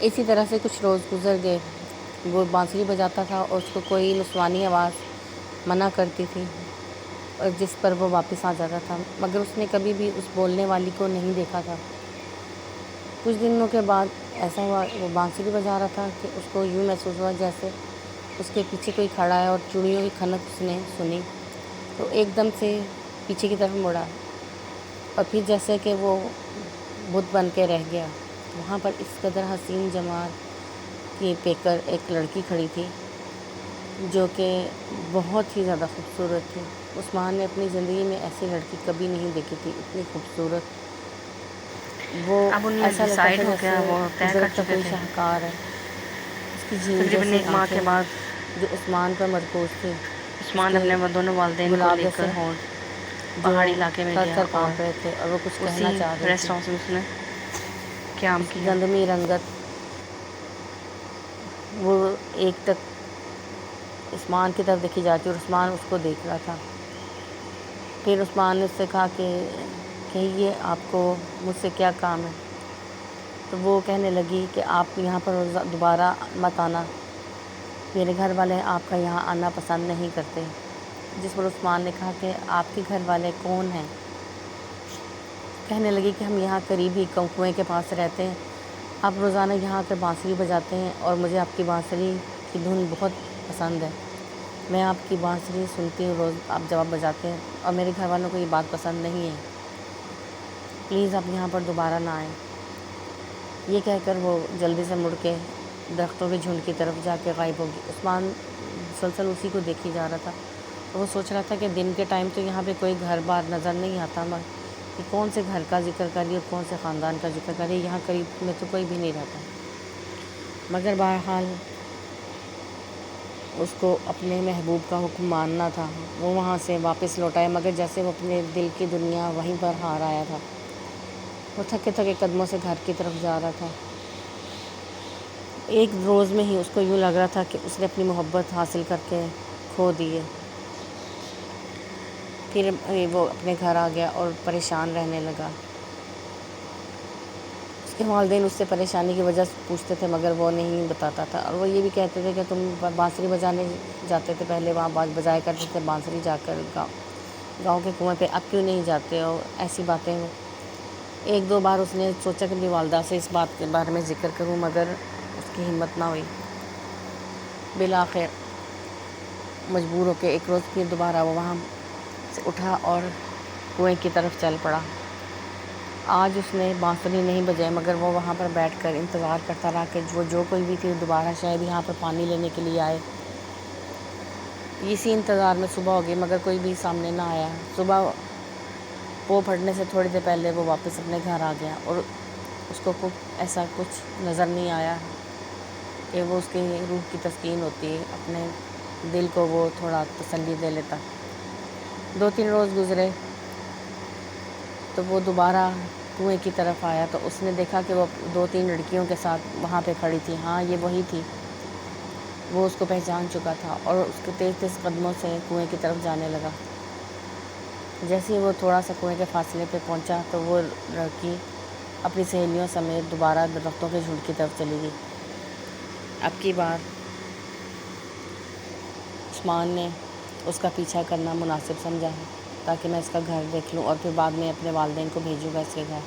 اسی طرح سے کچھ روز گزر گئے. وہ بانسری بجاتا تھا اور اس کو کوئی نسوانی آواز منع کرتی تھی اور جس پر وہ واپس آ جاتا تھا، مگر اس نے کبھی بھی اس بولنے والی کو نہیں دیکھا تھا. کچھ دنوں کے بعد ایسا ہوا، وہ بانسری بجا رہا تھا کہ اس کو یوں محسوس ہوا جیسے اس کے پیچھے کوئی کھڑا ہے، اور چڑیوں کی کھنک اس نے سنی تو ایک دم سے پیچھے کی طرف مڑا اور پھر جیسے کہ وہ بت بن کے رہ گیا. وہاں پر اس قدر حسین جمال کی پیکر ایک لڑکی کھڑی تھی جو کہ بہت ہی زیادہ خوبصورت تھی. عثمان نے اپنی زندگی میں ایسی لڑکی کبھی نہیں دیکھی تھی، اتنی خوبصورت. وہ اب ان میں ایسا لگتا ڈیسائیڈ تھا ہو جیسے گیا، وہ طے کر قدرت کا چکے کوئی تھے شاہکار ہے. اس کی جھیل تقریباً جیسی 1 ماہ کے آنکھیں بعد. جو عثمان پر مرکوز تھی، اس عثمان کے اپنے دونوں والدین کو گلاب لے جیسے کر ہونٹ جو پہاڑی علاقے میں تھر گیا تھر اور کانپ رہے تھے اور وہ کچھ اسی کہنا چاہ رہی ریسٹ تھی. ہاؤس میں اس نے قیام اس کی کیا. گندمی رنگت وہ ایک تک عثمان کی طرف دیکھی جاتی اور عثمان اس کو دیکھ رہا تھا. پھر عثمان نے اس سے کہا کہ کہیے آپ کو مجھ سے کیا کام ہے؟ تو وہ کہنے لگی کہ آپ یہاں پر دوبارہ مت آنا، میرے گھر والے آپ کا یہاں آنا پسند نہیں کرتے. جس پر عثمان نے کہا کہ آپ کے گھر والے کون ہیں؟ کہنے لگی کہ ہم یہاں قریب ہی کنویں کے پاس رہتے ہیں، آپ روزانہ یہاں آ کر بانسری بجاتے ہیں اور مجھے آپ کی بانسری کی دھن بہت پسند ہے. میں آپ کی بانسری سنتی ہوں روز آپ جب آپ بجاتے ہیں، اور میرے گھر والوں کو یہ بات پسند نہیں ہے. پلیز آپ یہاں پر دوبارہ نہ آئیں. یہ کہہ کر وہ جلدی سے مڑ کے درختوں کے جھنڈ کی طرف جا کے غائب ہوگی. عثمان مسلسل اسی کو دیکھی جا رہا تھا. وہ سوچ رہا تھا کہ دن کے ٹائم تو یہاں پہ کوئی گھر بار نظر نہیں آتا، مگر کہ کون سے گھر کا ذکر کر رہی ہے اور کون سے خاندان کا ذکر کر رہی ہے، یہاں قریب میں تو کوئی بھی نہیں رہتا. مگر بہرحال اس کو اپنے محبوب کا حکم ماننا تھا. وہ وہاں سے واپس لوٹ آیا، مگر جیسے وہ اپنے دل کی دنیا وہیں پر ہار آیا تھا. وہ تھکے تھکے قدموں سے گھر کی طرف جا رہا تھا. ایک روز میں ہی اس کو یوں لگ رہا تھا کہ اس نے اپنی محبت حاصل کر کے کھو دی ہے. پھر وہ اپنے گھر آ گیا اور پریشان رہنے لگا. اس کے والدین اس سے پریشانی کی وجہ پوچھتے تھے، مگر وہ نہیں بتاتا تھا. اور وہ یہ بھی کہتے تھے کہ تم بانسری بجانے جاتے تھے، پہلے وہاں بجایا کرتے تھے بانسری جا کر گاؤں کے کنویں پہ، اب کیوں نہیں جاتے ہو؟ ایسی باتیں. ایک دو بار اس نے سوچا کہ اپنی والدہ سے اس بات کے بارے میں ذکر کروں، مگر اس کی ہمت نہ ہوئی. بالآخر مجبور ہو کے ایک روز پھر دوبارہ وہ وہاں سے اٹھا اور کنویں کی طرف چل پڑا. آج اس نے بانسری نہیں بجائی، مگر وہ وہاں پر بیٹھ کر انتظار کرتا رہا کہ وہ جو کوئی بھی تھی دوبارہ شاید یہاں پر پانی لینے کے لیے آئے. اسی انتظار میں صبح ہو گئی، مگر کوئی بھی سامنے نہ آیا. صبح پو پھٹنے سے تھوڑی دیر پہلے وہ واپس اپنے گھر آ گیا، اور اس کو ایسا کچھ نظر نہیں آیا کہ وہ اس کی روح کی تسکین ہوتی ہے، اپنے دل کو وہ تھوڑا تسلی دے لیتا. 2-3 روز گزرے تو وہ دوبارہ کنویں کی طرف آیا تو اس نے دیکھا کہ وہ 2-3 لڑکیوں کے ساتھ وہاں پہ کھڑی تھی. ہاں، یہ وہی تھی. وہ اس کو پہچان چکا تھا اور اس کے تیز تیز قدموں سے کنویں کی طرف جانے لگا. جیسے ہی وہ تھوڑا سا کنویں کے فاصلے پہ پہنچا تو وہ لڑکی اپنی سہیلیوں سمیت دوبارہ درختوں کے جھنڈ کی طرف چلی گئی. اب کی بار عثمان نے اس کا پیچھا کرنا مناسب سمجھا ہے تاکہ میں اس کا گھر دیکھ لوں اور پھر بعد میں اپنے والدین کو بھیجوں گا اس کے گھر.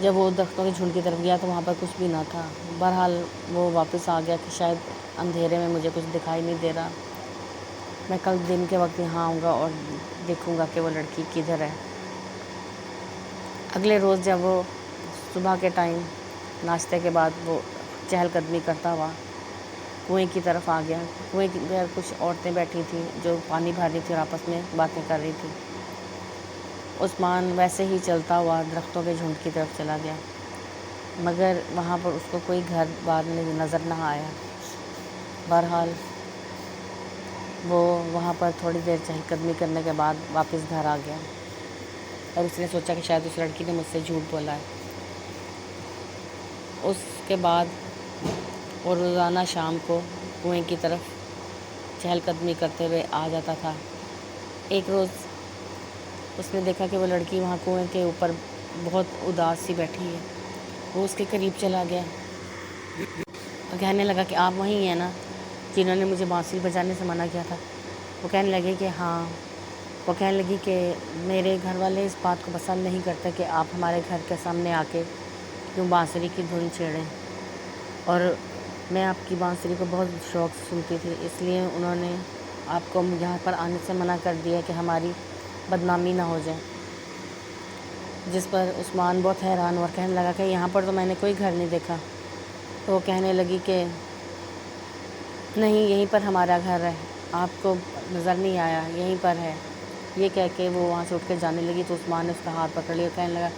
جب وہ درختوں کے جھنڈ کی طرف گیا تو وہاں پر کچھ بھی نہ تھا. بہرحال وہ واپس آ گیا کہ شاید اندھیرے میں مجھے کچھ دکھائی نہیں دے رہا، میں کل دن کے وقت یہاں آؤں گا اور دیکھوں گا کہ وہ لڑکی کدھر ہے. اگلے روز جب وہ صبح کے ٹائم ناشتے کے بعد وہ چہل قدمی کرتا ہوا کنویں کی طرف آ گیا. کنویں کی کچھ عورتیں بیٹھی تھیں جو پانی بھر رہی تھیں اور آپس میں باتیں کر رہی تھیں. عثمان ویسے ہی چلتا ہوا درختوں کے جھنڈ کی طرف چلا گیا، مگر وہاں پر اس کو کوئی گھر بار نظر نہ آیا. بہرحال وہ وہاں پر تھوڑی دیر چہل قدمی کرنے کے بعد واپس گھر آ گیا اور اس نے سوچا کہ شاید اس لڑکی نے مجھ سے جھوٹ بولا ہے. اس کے بعد وہ روزانہ شام کو کنویں کی طرف چہل قدمی کرتے ہوئے آ جاتا تھا. ایک روز اس نے دیکھا کہ وہ لڑکی وہاں کنویں کے اوپر بہت اداس سی بیٹھی ہے. وہ اس کے قریب چلا گیا اور کہنے لگا کہ آپ وہیں ہیں نا جنہوں نے مجھے بانسری بجانے سے منع کیا تھا. وہ کہنے لگے کہ ہاں. وہ کہنے لگی کہ میرے گھر والے اس بات کو پسند نہیں کرتے کہ آپ ہمارے گھر کے سامنے آ کے کیوں بانسری کی دھن چھیڑیں, اور میں آپ کی بانسری کو بہت شوق سے سنتی تھی, اس لیے انہوں نے آپ کو یہاں پر آنے سے منع کر دیا کہ ہماری بدنامی نہ ہو جائے. جس پر عثمان بہت حیران ہوا اور کہنے لگا کہ یہاں پر تو میں نے کوئی گھر نہیں دیکھا. تو وہ کہنے لگی کہ نہیں, یہیں پر ہمارا گھر ہے, آپ کو نظر نہیں آیا, یہیں پر ہے. یہ کہہ کے وہ وہاں سے اٹھ کے جانے لگی تو عثمان نے اس کا ہاتھ پکڑ لیا اور کہنے لگا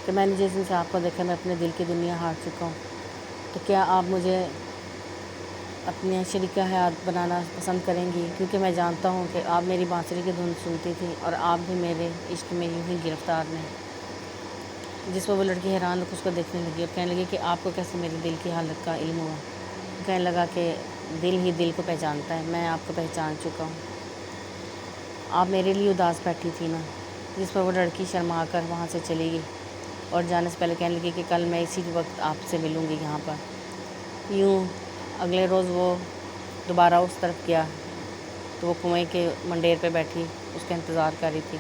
کہ میں نے جس دن سے آپ کو دیکھا میں اپنے دل کی دنیا ہار چکا ہوں, تو کیا آپ مجھے اپنے شریکہ حیات بنانا پسند کریں گی, کیونکہ میں جانتا ہوں کہ آپ میری بانسری کی دھن سنتی تھی اور آپ بھی میرے عشق میں یوں ہی گرفتار ہیں. جس پر وہ لڑکی حیران ہو کے اس کو دیکھنے لگی اور کہنے لگی کہ آپ کو کیسے میرے دل کی حالت کا علم ہوا. کہنے لگا کہ دل ہی دل کو پہچانتا ہے, میں آپ کو پہچان چکا ہوں, آپ میرے لیے اداس بیٹھی تھی نا. جس پر وہ لڑکی شرما کر وہاں سے چلی گئی اور جانے سے پہلے کہنے لگی کہ کل میں اسی وقت آپ سے ملوں گی یہاں پر. یوں اگلے روز وہ دوبارہ اس طرف گیا تو وہ کنویں کے منڈیر پہ بیٹھی اس کا انتظار کر رہی تھی.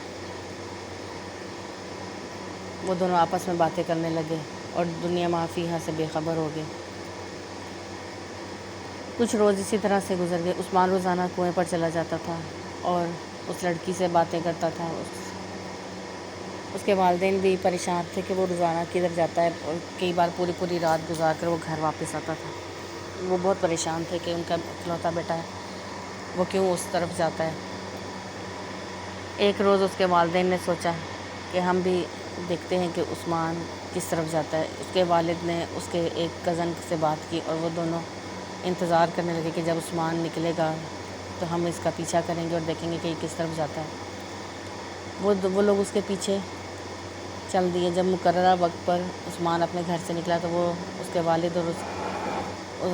وہ دونوں آپس میں باتیں کرنے لگے اور دنیا معافی یہاں سے بے خبر ہو گئی. کچھ روز اسی طرح سے گزر گئے. عثمان روزانہ کنویں پر چلا جاتا تھا اور اس لڑکی سے باتیں کرتا تھا. اس کے والدین بھی پریشان تھے کہ وہ روزانہ کدھر جاتا ہے, اور کئی بار پوری پوری رات گزار کر وہ گھر واپس آتا تھا. وہ بہت پریشان تھے کہ ان کا اکلوتا بیٹا ہے وہ کیوں اس طرف جاتا ہے. ایک روز اس کے والدین نے سوچا کہ ہم بھی دیکھتے ہیں کہ عثمان کس طرف جاتا ہے. اس کے والد نے اس کے ایک کزن سے بات کی اور وہ دونوں انتظار کرنے لگے کہ جب عثمان نکلے گا تو ہم اس کا پیچھا کریں گے اور دیکھیں گے کہ یہ کس طرف جاتا ہے. وہ لوگ اس کے پیچھے چل دیے. جب مقررہ وقت پر عثمان اپنے گھر سے نکلا تو وہ اس کے والد اور اس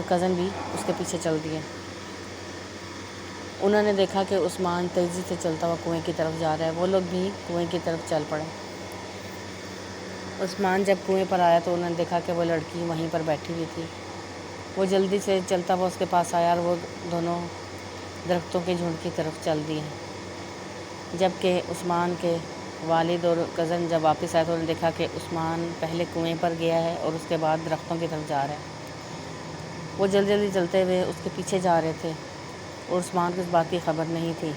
کزن بھی اس کے پیچھے چل دیے. انہوں نے دیکھا کہ عثمان تیزی سے چلتا ہوا کنویں کی طرف جا رہا ہے. وہ لوگ بھی کنویں کی طرف چل پڑے. عثمان جب کنویں پر آیا تو انہوں نے دیکھا کہ وہ لڑکی وہیں پر بیٹھی ہوئی تھی. وہ جلدی سے چلتا ہوا اس کے پاس آیا اور وہ دونوں درختوں کے جھنڈ کی طرف چل دیے. جب کہ عثمان کے والد اور کزن جب واپس آئے تو انہوں نے دیکھا کہ عثمان پہلے کنویں پر گیا ہے اور اس کے بعد درختوں کی طرف جا رہا ہے. وہ جلدی جلدی چلتے ہوئے اس کے پیچھے جا رہے تھے اور عثمان کو اس بات کی خبر نہیں تھی.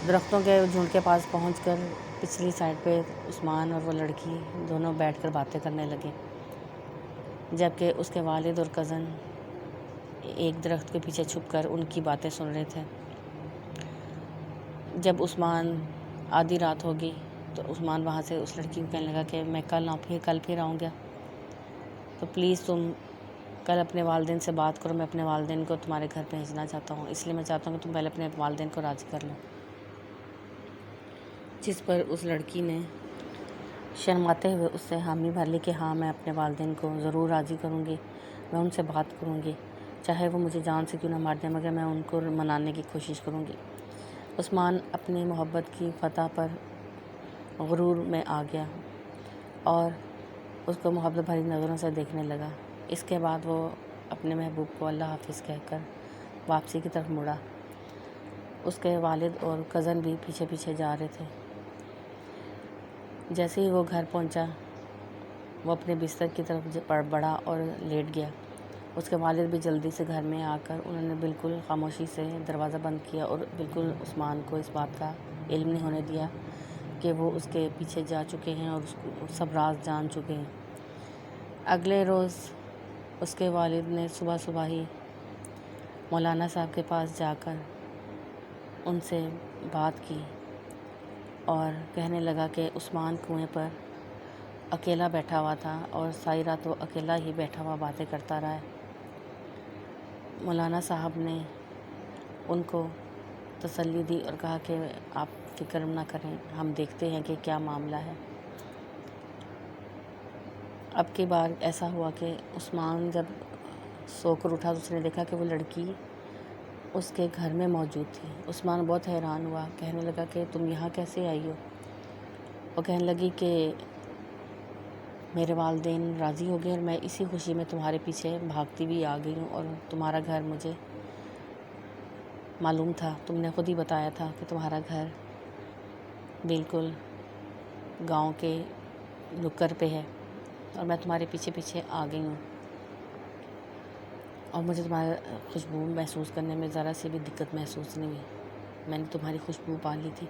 درختوں کے جھنڈ کے پاس پہنچ کر پچھلی سائڈ پہ عثمان اور وہ لڑکی دونوں بیٹھ کر باتیں کرنے لگے, جبکہ اس کے والد اور کزن ایک درخت کے پیچھے چھپ کر ان کی باتیں سن رہے تھے. جب عثمان آدھی رات ہوگی تو عثمان وہاں سے اس لڑکی کو کہنے لگا کہ میں کل پھر آؤں گا, تو پلیز تم کل اپنے والدین سے بات کرو. میں اپنے والدین کو تمہارے گھر بھیجنا چاہتا ہوں, اس لیے میں چاہتا ہوں کہ تم پہلے اپنے والدین کو راضی کر لو. جس پر اس لڑکی نے شرماتے ہوئے اس سے حامی بھر لی کہ ہاں میں اپنے والدین کو ضرور راضی کروں گی, میں ان سے بات کروں گی, چاہے وہ مجھے جان سے کیوں نہ مار دیں, مگر میں ان کو منانے کی کوشش کروں گی. عثمان اپنی محبت کی فتح پر غرور میں آ گیا اور اس کو محبت بھری نظروں سے دیکھنے لگا. اس کے بعد وہ اپنے محبوب کو اللہ حافظ کہہ کر واپسی کی طرف مڑا. اس کے والد اور کزن بھی پیچھے پیچھے جا رہے تھے. جیسے ہی وہ گھر پہنچا وہ اپنے بستر کی طرف بڑھا اور لیٹ گیا. اس کے والد بھی جلدی سے گھر میں آ کر انہوں نے بالکل خاموشی سے دروازہ بند کیا اور بالکل عثمان کو اس بات کا علم نہیں ہونے دیا کہ وہ اس کے پیچھے جا چکے ہیں اور اس کو سب راز جان چکے ہیں. اگلے روز اس کے والد نے صبح صبح ہی مولانا صاحب کے پاس جا کر ان سے بات کی اور کہنے لگا کہ عثمان کنویں پر اکیلا بیٹھا ہوا تھا اور ساری رات وہ اکیلا ہی بیٹھا ہوا باتیں کرتا رہا ہے. مولانا صاحب نے ان کو تسلی دی اور کہا کہ آپ فکر نہ کریں, ہم دیکھتے ہیں کہ کیا معاملہ ہے. اب کی بار ایسا ہوا کہ عثمان جب سو کر اٹھا تو اس نے دیکھا کہ وہ لڑکی اس کے گھر میں موجود تھی. عثمان بہت حیران ہوا, کہنے لگا کہ تم یہاں کیسے آئی ہو. وہ کہنے لگی کہ میرے والدین راضی ہو گئے اور میں اسی خوشی میں تمہارے پیچھے بھاگتی بھی آ گئی ہوں، اور تمہارا گھر مجھے معلوم تھا، تم نے خود ہی بتایا تھا کہ تمہارا گھر بالکل گاؤں کے نکر پہ ہے، اور میں تمہارے پیچھے پیچھے آ گئی ہوں، اور مجھے تمہارا خوشبو محسوس کرنے میں ذرا سی بھی دقت محسوس نہیں ہوئی، میں نے تمہاری خوشبو پا لی تھی۔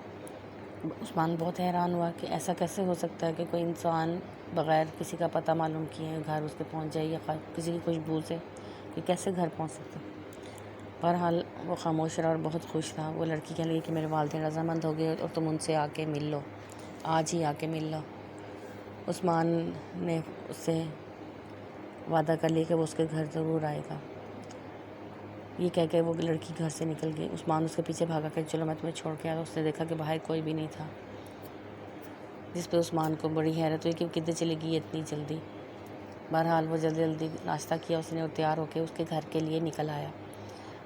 عثمان بہت حیران ہوا کہ ایسا کیسے ہو سکتا ہے کہ کوئی انسان بغیر کسی کا پتہ معلوم کیے گھر اس کے پہنچ جائے، یا کسی کی خوشبو سے کہ کیسے گھر پہنچ سکتا۔ بہرحال وہ خاموش رہا اور بہت خوش تھا۔ وہ لڑکی کہنے لگی کہ میرے والدین رضامند ہو گئے اور تم ان سے آ کے مل لو، آج ہی آ کے مل لو۔ عثمان نے اس سے وعدہ کر لیا کہ وہ اس کے گھر ضرور آئے گا۔ یہ کہہ کے وہ لڑکی گھر سے نکل گئی۔ عثمان اس کے پیچھے بھاگا کہ چلو میں تمہیں چھوڑ کے آیا۔ اس نے دیکھا کہ باہر کوئی بھی نہیں تھا، جس پہ عثمان کو بڑی حیرت ہوئی کہ کدھر چلی گئی اتنی جلدی۔ بہرحال وہ جلدی جلدی ناشتہ کیا اس نے اور تیار ہو کے اس کے گھر کے لیے نکل آیا۔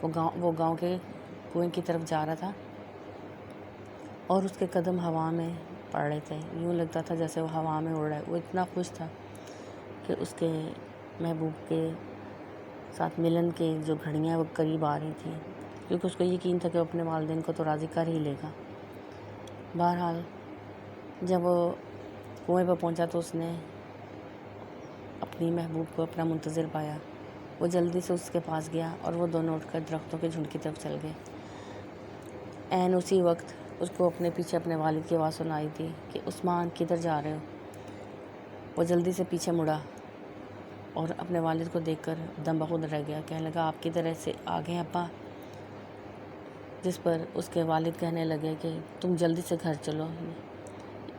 وہ گاؤں کے کنویں کی طرف جا رہا تھا اور اس کے قدم ہوا میں پڑ رہے تھے، یوں لگتا تھا جیسے وہ ہوا میں اڑ رہا ہے۔ وہ اتنا خوش تھا کہ اس کے محبوب کے ساتھ ملن کی جو گھڑیاں وہ قریب آ رہی تھیں، کیونکہ اس کو یقین تھا کہ وہ اپنے والدین کو تو راضی کر ہی لے گا۔ بہرحال جب وہ کنویں پہ پہنچا تو اس نے اپنی محبوب کو اپنا منتظر پایا۔ وہ جلدی سے اس کے پاس گیا اور وہ دونوں اٹھ کر درختوں کے جھنڈ کی طرف چل گئے۔ عین اسی وقت اس کو اپنے پیچھے اپنے والد کی آواز سنائی دی کہ عثمان کدھر جا رہے ہو؟ وہ جلدی سے پیچھے مڑا اور اپنے والد کو دیکھ کر دم بخود رہ گیا۔ کہنے لگا آپ کدھر ایسے آ گئے ابا؟ جس پر اس کے والد کہنے لگے کہ تم جلدی سے گھر چلو،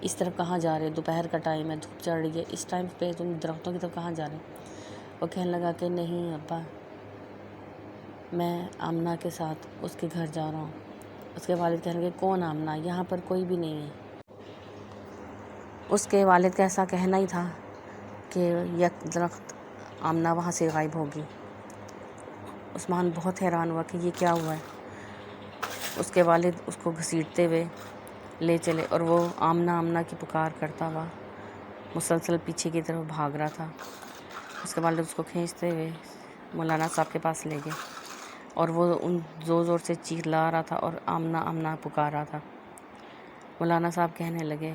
اس طرف کہاں جا رہے؟ دوپہر کا ٹائم ہے، دھوپ چڑھ رہی ہے، اس ٹائم پہ تم درختوں کی طرف کہاں جا رہے؟ وہ کہنے لگا کہ نہیں ابا، میں آمنہ کے ساتھ اس کے گھر جا رہا ہوں۔ اس کے والد کہنے لگے کون آمنہ؟ یہاں پر کوئی بھی نہیں ہے۔ اس کے والد کا ایسا کہنا ہی تھا کہ یک درخت آمنہ وہاں سے غائب ہوگی۔ عثمان بہت حیران ہوا کہ یہ کیا ہوا ہے۔ اس کے والد اس کو گھسیٹتے ہوئے لے چلے اور وہ آمنہ آمنہ کی پکار کرتا ہوا مسلسل پیچھے کی طرف بھاگ رہا تھا۔ اس کے والد اس کو کھینچتے ہوئے مولانا صاحب کے پاس لے گئے اور وہ ان زور زور سے چیخلا رہا تھا اور آمنہ آمنہ پکار رہا تھا۔ مولانا صاحب کہنے لگے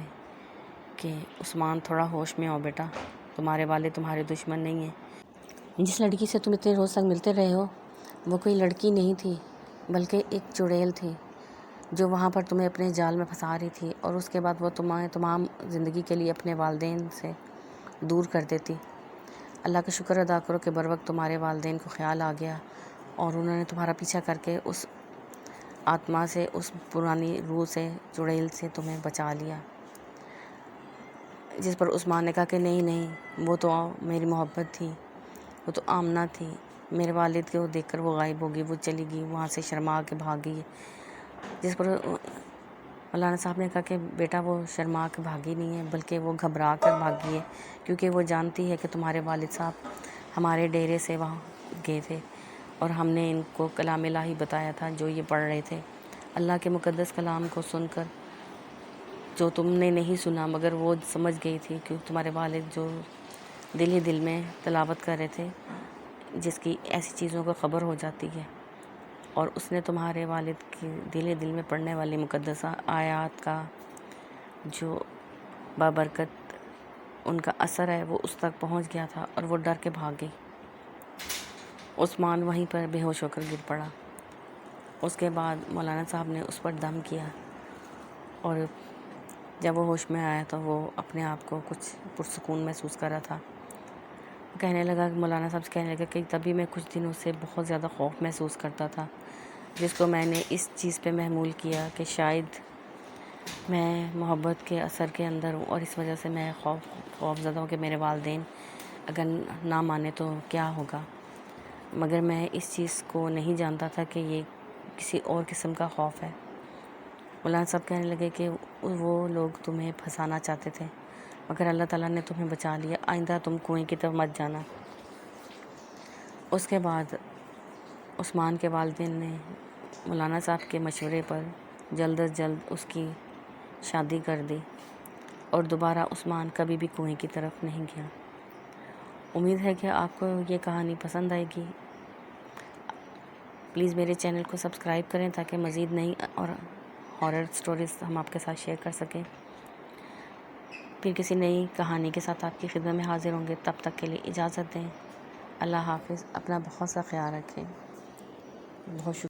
کہ عثمان تھوڑا ہوش میں آؤ بیٹا، تمہارے والد تمہارے دشمن نہیں ہیں۔ جس لڑکی سے تم اتنے روز تک ملتے رہے ہو وہ کوئی لڑکی نہیں تھی بلکہ ایک چڑیل تھی جو وہاں پر تمہیں اپنے جال میں پھنسا رہی تھی، اور اس کے بعد وہ تمہیں تمام زندگی کے لیے اپنے والدین سے دور کر دیتی۔ اللہ کا شکر ادا کرو کہ بروقت تمہارے والدین کو خیال آ گیا اور انہوں نے تمہارا پیچھا کر کے اس آتما سے، اس پرانی روح سے، چڑیل سے تمہیں بچا لیا۔ جس پر عثمان نے کہا کہ نہیں نہیں، وہ تو میری محبت تھی، وہ تو آمنہ تھی، میرے والد کو دیکھ کر وہ غائب ہوگی، وہ چلی گئی وہاں سے، شرما کے بھاگی۔ جس پر مولانا صاحب نے کہا کہ بیٹا وہ شرما کے بھاگی نہیں ہے بلکہ وہ گھبرا کر بھاگی ہے، کیونکہ وہ جانتی ہے کہ تمہارے والد صاحب ہمارے ڈیرے سے وہاں گئے تھے اور ہم نے ان کو کلام الہی بتایا تھا جو یہ پڑھ رہے تھے۔ اللہ کے مقدس کلام کو سن کر جو تم نے نہیں سنا مگر وہ سمجھ گئی تھی، کیونکہ تمہارے والد جو دل ہی دل میں تلاوت کر رہے تھے جس کی ایسی چیزوں کو خبر ہو جاتی ہے، اور اس نے تمہارے والد کی دل ہی دل میں پڑھنے والی مقدسہ آیات کا جو بابرکت ان کا اثر ہے وہ اس تک پہنچ گیا تھا اور وہ ڈر کے بھاگ گئی۔ عثمان وہیں پر بے ہوش ہو کر گر پڑا۔ اس کے بعد مولانا صاحب نے اس پر دم کیا اور جب وہ ہوش میں آیا تو وہ اپنے آپ کو کچھ پرسکون محسوس کر رہا تھا۔ کہنے لگا مولانا صاحب سے کہنے لگا کہ تبھی میں کچھ دنوں سے بہت زیادہ خوف محسوس کرتا تھا، جس کو میں نے اس چیز پہ محمول کیا کہ شاید میں محبت کے اثر کے اندر ہوں اور اس وجہ سے میں خوف زدہ ہوں کہ میرے والدین اگر نہ مانے تو کیا ہوگا، مگر میں اس چیز کو نہیں جانتا تھا کہ یہ کسی اور قسم کا خوف ہے۔ مولانا صاحب کہنے لگے کہ وہ لوگ تمہیں پھنسانا چاہتے تھے مگر اللہ تعالیٰ نے تمہیں بچا لیا، آئندہ تم کنویں کی طرف مت جانا۔ اس کے بعد عثمان کے والدین نے مولانا صاحب کے مشورے پر جلد از جلد اس کی شادی کر دی اور دوبارہ عثمان کبھی بھی کنویں کی طرف نہیں گیا۔ امید ہے کہ آپ کو یہ کہانی پسند آئے گی۔ پلیز میرے چینل کو سبسکرائب کریں تاکہ مزید نئی اور ہارر سٹوریز ہم آپ کے ساتھ شیئر کر سکیں۔ پھر کسی نئی کہانی کے ساتھ آپ کی خدمت میں حاضر ہوں گے، تب تک کے لیے اجازت دیں۔ اللہ حافظ، اپنا بہت سا خیال رکھیں۔ بہت شکریہ۔